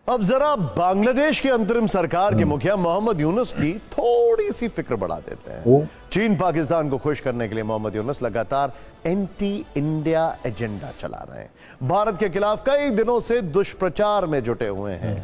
अब जरा बांग्लादेश की अंतरिम सरकार के मुखिया मोहम्मद यूनुस की थोड़ी सी फिक्र बढ़ा देते हैं। चीन पाकिस्तान को खुश करने के लिए मोहम्मद यूनुस लगातार एंटी इंडिया एजेंडा चला रहे हैं। भारत के खिलाफ कई दिनों से दुष्प्रचार में जुटे हुए हैं,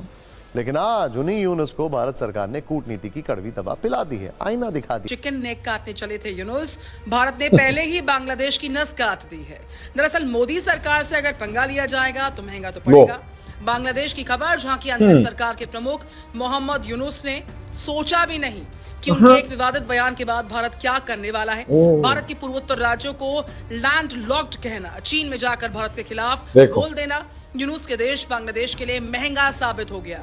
लेकिन आज उन्हीं यूनुस को भारत सरकार ने कूटनीति की कड़वी दवा पिला दी है, आईना दिखा दी। चिकन नेक काटने चले थे यूनुस, भारत ने पहले ही बांग्लादेश की नस काट दी है। दरअसल मोदी सरकार से अगर पंगा लिया जाएगा तो महंगा तो पड़ेगा। बांग्लादेश की खबर, जहां की अंतरिम सरकार के प्रमुख मोहम्मद यूनुस ने सोचा भी नहीं कि उनके एक विवादित बयान के बाद भारत क्या करने वाला है। भारत के पूर्वोत्तर राज्यों को लैंड लॉक्ड कहना, चीन में जाकर भारत के खिलाफ बोल देना यूनुस के देश बांग्लादेश के लिए महंगा साबित हो गया।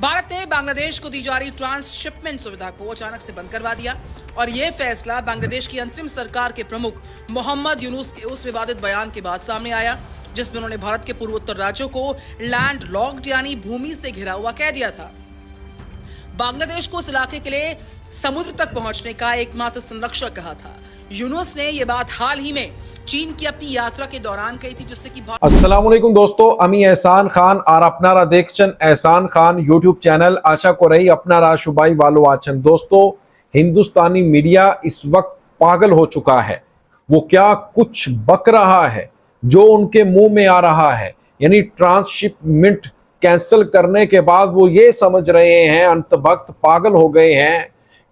भारत ने बांग्लादेश को दी जा रही ट्रांसशिपमेंट सुविधा को अचानक से बंद करवा दिया और यह फैसला बांग्लादेश की अंतरिम सरकार के प्रमुख मोहम्मद यूनुस के उस विवादित बयान के बाद सामने आया, जिसमें उन्होंने भारत के पूर्वोत्तर राज्यों को लैंड लॉक्ड यानी भूमि से घिरा हुआ कह दिया था। बांग्लादेश को इस इलाके के लिए समुद्र तक पहुंचने का एकमात्र संरक्षक कहा था। यूनुस ने ये बात हाल ही में चीन की अपनी यात्रा के दौरान कही थी, जिससे कि अस्सलाम वालेकुम दोस्तों, আমি এহসান খান আর আপনারা দেখছেন এহসান খান यूट्यूब चैनल। आशा को रही আপনারা সবাই ভালো আছেন। दोस्तों, हिंदुस्तानी मीडिया इस वक्त पागल हो चुका है। वो क्या कुछ बक रहा है जो उनके मुंह में आ रहा है, यानी ट्रांसशिपमेंट कैंसिल करने के बाद वो ये समझ रहे हैं, अंतभक्त पागल हो गए हैं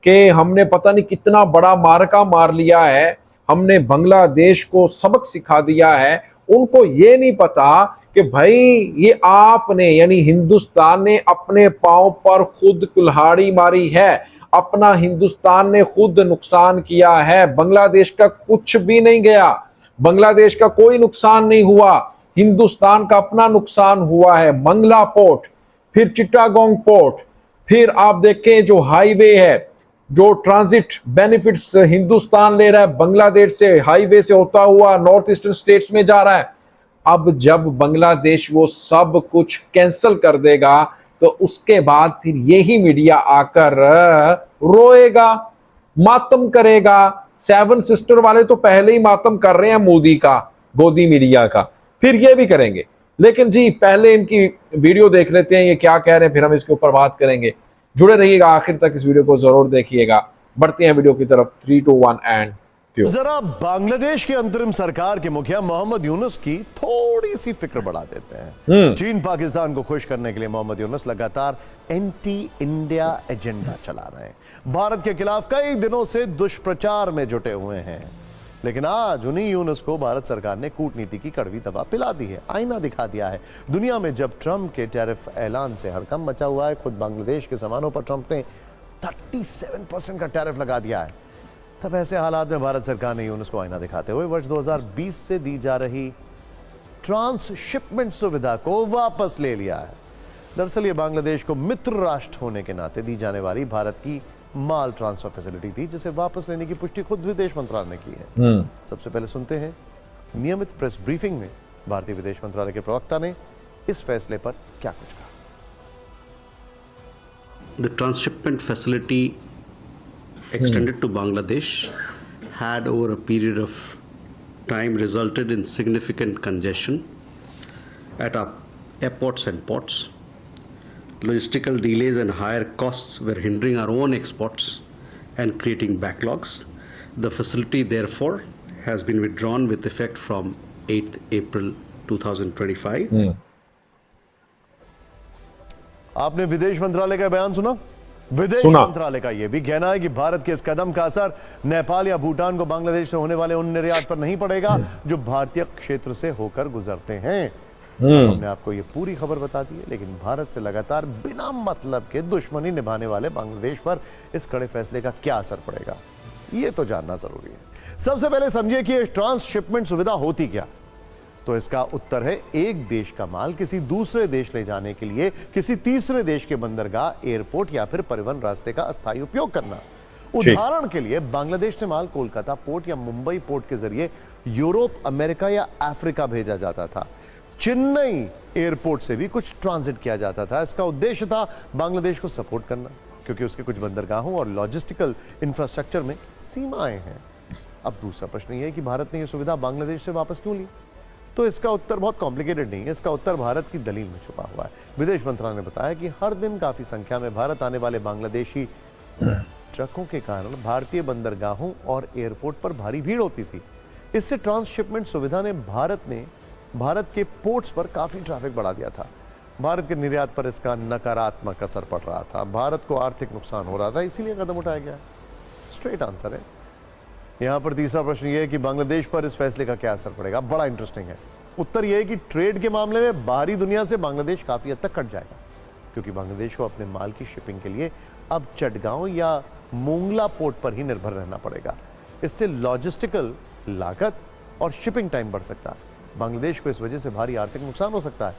कि हमने पता नहीं कितना बड़ा मार्का मार लिया है, हमने बांग्लादेश को सबक सिखा दिया है। उनको ये नहीं पता कि भाई ये आपने यानी हिंदुस्तान ने अपने पांव पर खुद कुल्हाड़ी मारी है, अपना हिंदुस्तान ने खुद नुकसान किया है। बांग्लादेश का कुछ भी नहीं गया, बांग्लादेश का कोई नुकसान नहीं हुआ, हिंदुस्तान का अपना नुकसान हुआ है। मंगला पोर्ट, फिर चिट्टागोंग पोर्ट, फिर आप देखें जो हाईवे है, जो ट्रांजिट बेनिफिट्स हिंदुस्तान ले रहा है बांग्लादेश से, हाईवे से होता हुआ नॉर्थ ईस्टर्न स्टेट्स में जा रहा है। अब जब बांग्लादेश वो सब कुछ कैंसिल कर देगा तो उसके बाद फिर यही मीडिया आकर रोएगा, मातम करेगा। सेवन सिस्टर वाले तो पहले ही मातम कर रहे हैं मोदी का, गोदी मीडिया का, फिर ये भी करेंगे। लेकिन जी पहले इनकी वीडियो देख लेते हैं, ये क्या कह रहे हैं, फिर हम इसके ऊपर बात करेंगे। जुड़े रहिएगा, आखिर तक इस वीडियो को जरूर देखिएगा। बढ़ते हैं वीडियो की तरफ। 3, 2, 1 एंड जरा बांग्लादेश की अंतरिम सरकार के मुखिया मोहम्मद यूनुस की थोड़ी सी फिक्र बढ़ा देते हैं। चीन पाकिस्तान को खुश करने के लिए मोहम्मद यूनुस लगातार एंटी इंडिया एजेंडा चला रहे हैं। भारत के खिलाफ कई दिनों से दुष्प्रचार में जुटे हुए हैं, लेकिन आज उन्हीं यूनुस को भारत सरकार ने कूटनीति की कड़वी दवा पिला दी है, आईना दिखा दिया है। दुनिया में जब ट्रंप के टैरिफ ऐलान से हड़कंप मचा हुआ है, खुद बांग्लादेश के सामानों पर ट्रंप ने 37% का टैरिफ लगा दिया है, तब ऐसे हालात में भारत सरकार ने यूनुस को आईना दिखाते हुए वर्ष 2020 से दी जा रही ट्रांसशिपमेंट सुविधा को वापस ले लिया है। दरअसल ये बांग्लादेश को मित्र राष्ट्र होने के नाते दी जाने वाली भारत की माल ट्रांसफर फैसिलिटी थी, जिसे वापस लेने की पुष्टि खुद विदेश मंत्रालय ने की है। सबसे पहले सुनते हैं नियमित प्रेस ब्रीफिंग में भारतीय विदेश मंत्रालय के प्रवक्ता ने इस फैसले पर क्या कुछ कहा। The transshipment facility extended to Bangladesh had over a period of time resulted in significant congestion at our airports and ports. Logistical delays and higher costs were hindering our own exports and creating backlogs. The facility therefore has been withdrawn with effect from 8th April 2025. आपने विदेश मंत्रालय का बयान सुना? विदेश मंत्रालय का यह भी कहना है कि भारत के इस कदम का असर नेपाल या भूटान को बांग्लादेश से होने वाले उन निर्यात पर नहीं पड़ेगा जो भारतीय क्षेत्र से होकर गुजरते हैं। हमने आपको ये पूरी खबर बता दी है, लेकिन भारत से लगातार बिना मतलब के दुश्मनी निभाने वाले बांग्लादेश पर इस कड़े फैसले का क्या असर पड़ेगा, ये तो जानना जरूरी है। सबसे पहले समझिए कि ट्रांसशिपमेंट सुविधा होती क्या। तो इसका उत्तर है एक देश का माल किसी दूसरे देश ले जाने के लिए किसी तीसरे देश के बंदरगाह, एयरपोर्ट या फिर परिवहन रास्ते का अस्थायी उपयोग करना। उदाहरण के लिए बांग्लादेश से माल कोलकाता पोर्ट या मुंबई पोर्ट के जरिए यूरोप, अमेरिका या अफ्रीका भेजा जाता था। चेन्नई एयरपोर्ट से भी कुछ ट्रांजिट किया जाता था। इसका उद्देश्य था बांग्लादेश को सपोर्ट करना, क्योंकि उसके कुछ बंदरगाहों और लॉजिस्टिकल इंफ्रास्ट्रक्चर में सीमाएं हैं। अब दूसरा प्रश्न यह है कि भारत ने यह सुविधा बांग्लादेश से वापस क्यों ली। तो इसका उत्तर बहुत कॉम्प्लिकेटेड नहीं है, इसका उत्तर भारत की दलील में छुपा हुआ है। विदेश मंत्रालय ने बताया कि हर दिन काफी संख्या में भारत आने वाले बांग्लादेशी ट्रकों के कारण भारतीय बंदरगाहों और एयरपोर्ट पर भारी भीड़ होती थी। इससे ट्रांसशिपमेंट सुविधा ने भारत के पोर्ट्स पर काफी ट्रैफिक बढ़ा दिया था। भारत के निर्यात पर इसका नकारात्मक असर पड़ रहा था, भारत को आर्थिक नुकसान हो रहा था, इसीलिए कदम उठाया गया। स्ट्रेट आंसर है। यहां पर तीसरा प्रश्न यह है कि बांग्लादेश पर इस फैसले का क्या असर पड़ेगा। बड़ा इंटरेस्टिंग है। उत्तर यह है कि ट्रेड के मामले में बाहरी दुनिया से बांग्लादेश काफी हद तक कट जाएगा, क्योंकि बांग्लादेश को अपने माल की शिपिंग के लिए अब चटगांव या मोंगला पोर्ट पर ही निर्भर रहना पड़ेगा। इससे लॉजिस्टिकल लागत और शिपिंग टाइम बढ़ सकता है। बांग्लादेश को इस वजह से भारी आर्थिक नुकसान हो सकता है,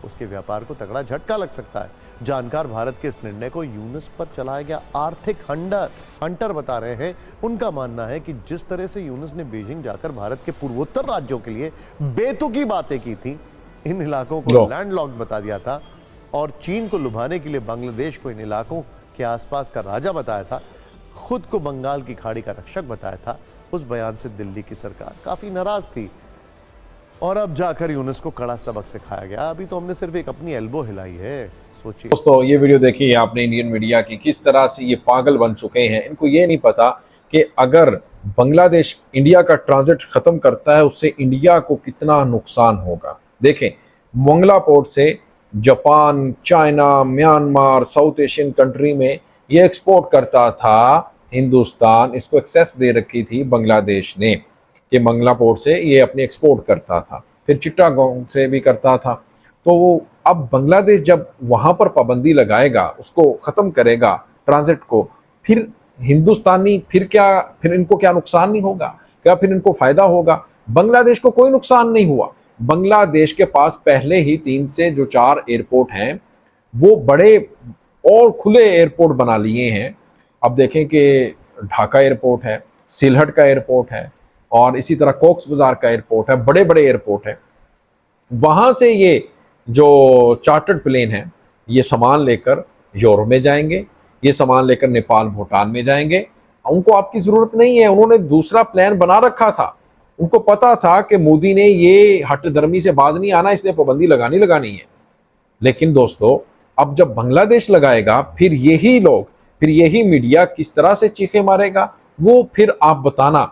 उसके व्यापार को तगड़ा झटका लग सकता है। जानकार भारत के इस निर्णय को यूनुस पर चलाया गया आर्थिक हंटर बता रहे हैं। उनका मानना है कि जिस तरह से यूनुस ने बीजिंग जाकर भारत के पूर्वोत्तर राज्यों के लिए बेतुकी बातें की थी, इन इलाकों को लैंडलॉक्ड बता दिया था और चीन को लुभाने के लिए बांग्लादेश को इन इलाकों के आसपास का राजा बताया था, खुद को बंगाल की खाड़ी का रक्षक बताया था, उस बयान से दिल्ली की सरकार काफी नाराज थी और अब जाकर यूनुस को कड़ा सबक सिखाया गया। अभी तो हमने सिर्फ एक अपनी एल्बो हिलाई है, सोचिए। दोस्तों ये वीडियो देखिए आपने इंडियन मीडिया की, किस तरह से ये पागल बन चुके हैं। इनको ये नहीं पता कि अगर बांग्लादेश इंडिया का ट्रांजिट खत्म करता है उससे इंडिया को कितना नुकसान होगा। देखें, मोंगला पोर्ट से Japan, China, Myanmar, south Asian country में ये एक्सपोर्ट करता था हिंदुस्तान। इसको एक्सेस दे रखी थी बांग्लादेश ने कि मंगला पोर्ट से ये अपनी एक्सपोर्ट करता था, फिर चिट्टागोंग से भी करता था। तो अब बांग्लादेश जब वहां पर पाबंदी लगाएगा, उसको खत्म करेगा ट्रांजिट को, फिर हिंदुस्तानी फिर इनको क्या नुकसान नहीं होगा? क्या फिर इनको फायदा होगा? बांग्लादेश को कोई नुकसान नहीं हुआ। बांग्लादेश के पास पहले ही 3 से जो 4 एयरपोर्ट हैं वो बड़े और खुले एयरपोर्ट बना लिए हैं। अब देखें कि ढाका एयरपोर्ट है, सिलहट का एयरपोर्ट है और इसी तरह कोक्स बाजार का एयरपोर्ट है, बड़े बड़े एयरपोर्ट है। वहां से ये जो चार्टर्ड प्लेन है ये सामान लेकर यूरोप में जाएंगे, ये सामान लेकर नेपाल, भूटान में जाएंगे। उनको आपकी जरूरत नहीं है, उन्होंने दूसरा प्लान बना रखा था। उनको पता था कि मोदी ने ये हठधर्मी से बाज नहीं आना, इसलिए पाबंदी लगानी है। लेकिन दोस्तों अब जब बांग्लादेश लगाएगा फिर यही मीडिया किस तरह से चीखे मारेगा वो फिर आप बताना।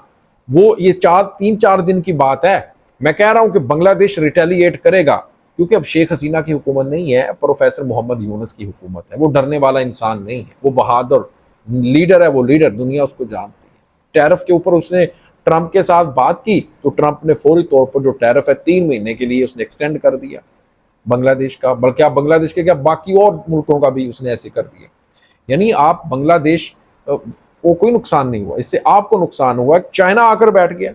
वो ये 3-4 दिन की बात है। मैं कह रहा हूं कि बांग्लादेश रिटेलिएट करेगा, क्योंकि अब शेख हसीना की हुकूमत नहीं है, प्रोफेसर मोहम्मद यूनुस की हुकूमत है। वो डरने वाला इंसान नहीं है, वो बहादुर लीडर है, वो लीडर दुनिया उसको जानती है। टैरिफ के ऊपर उसने ट्रंप के साथ बात की तो ट्रंप ने फौरी तौर पर जो टैरिफ है 3 महीने के लिए उसने एक्सटेंड कर दिया बांग्लादेश का, बल्कि आप बांग्लादेश के क्या बाकी और मुल्कों का भी उसने ऐसे कर दिया। यानी आप बांग्लादेश को कोई नुकसान नहीं हुआ, इससे आपको नुकसान हुआ। चाइना आकर बैठ गया,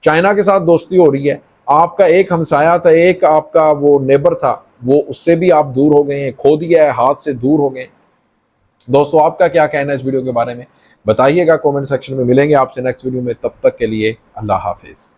चाइना के साथ दोस्ती हो रही है। आपका एक हमसाया था, एक आपका वो नेबर था, वो उससे भी आप दूर हो गए हैं, खो दिया है, हाथ से दूर हो गए। दोस्तों आपका क्या कहना है इस वीडियो के बारे में बताइएगा कमेंट सेक्शन में। मिलेंगे आपसे नेक्स्ट वीडियो में, तब तक के लिए अल्लाह हाफिज।